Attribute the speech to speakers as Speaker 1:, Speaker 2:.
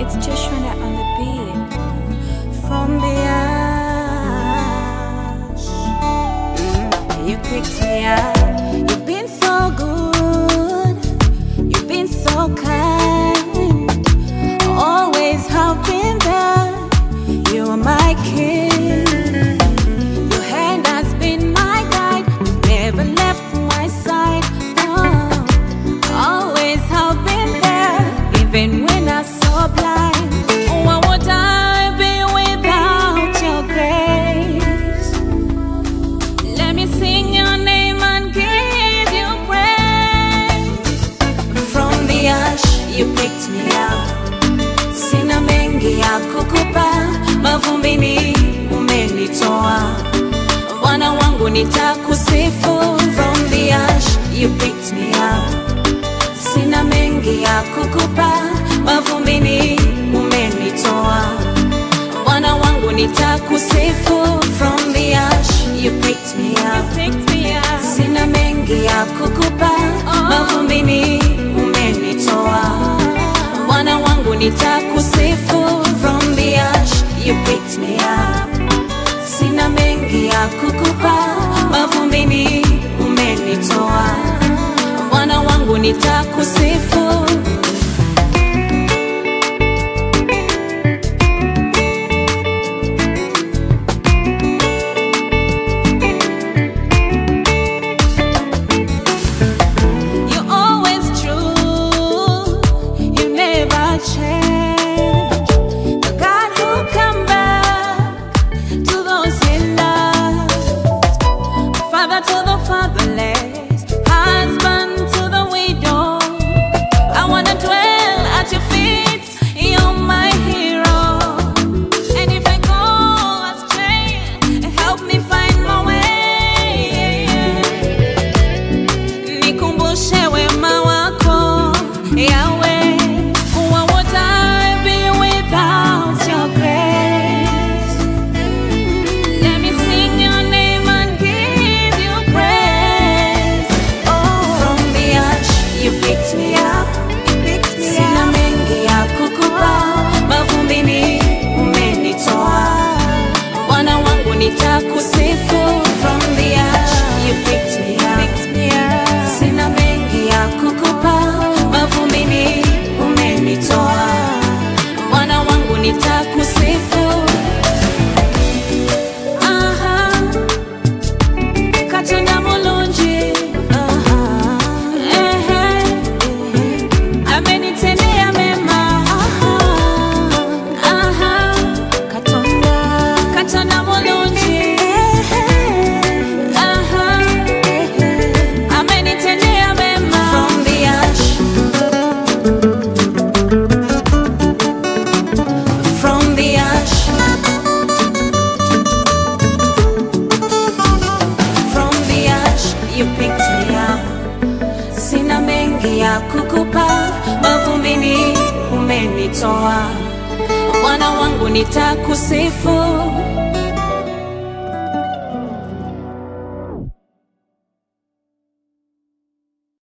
Speaker 1: It's Joshua on the beat.
Speaker 2: From the ash, you picked me up. You've been so good, you've been so kind, always have been there. You are my king. Your hand has been my guide, you've never left my side. Oh, always have been there, even when I saw blind. What would I be without your grace? Let me sing your name and give you praise. From the ash, you picked me up. Sina mengi ya kukupa, mavumbini umenitoa. Bwana wangu nitakusifu. From the ash, you picked me up. Sina mengi ya kukupa, mavumbini umenitoa. Bwana wangu nitakusifu. From the ash, you picked me up. Sina mengi ya kukupa, mavumbini umenitoa. Bwana wangu nitakusifu. From the ash, you picked me up. Sina mengi ya kukupa, mavumbini umenitoa. Bwana wangu nitakusifu. You're always true, you never change. The God who come back to those he loves, father to the fatherless, husband to the widow. I wanna dwell at your feet, you're my hero. And if I go astray, help me find my way. Nikumbushe wema wako, Yahweh. What would I be without your grace? Let me sing your name and give you praise. Oh, from the ash, you picked me up. Sina mengi ya kukupa, mavumbini umenitoa. Bwana wangu nitakusifu. From the ash, you picked me up. Sina mengi ya kukupa, mavumbini umenitoa. Bwana wangu nitakusifu. Aha, Katonda mulungi. Aha, ehe, amenitendea mema. Aha, aha, Katonda mulungi. Aha, amenitendea mema. From the ash, from the ash, from the ash, you picked me up. Sina mengi ya kukupa, mavumbini umenitoa. Bwana wangu nitakusifu.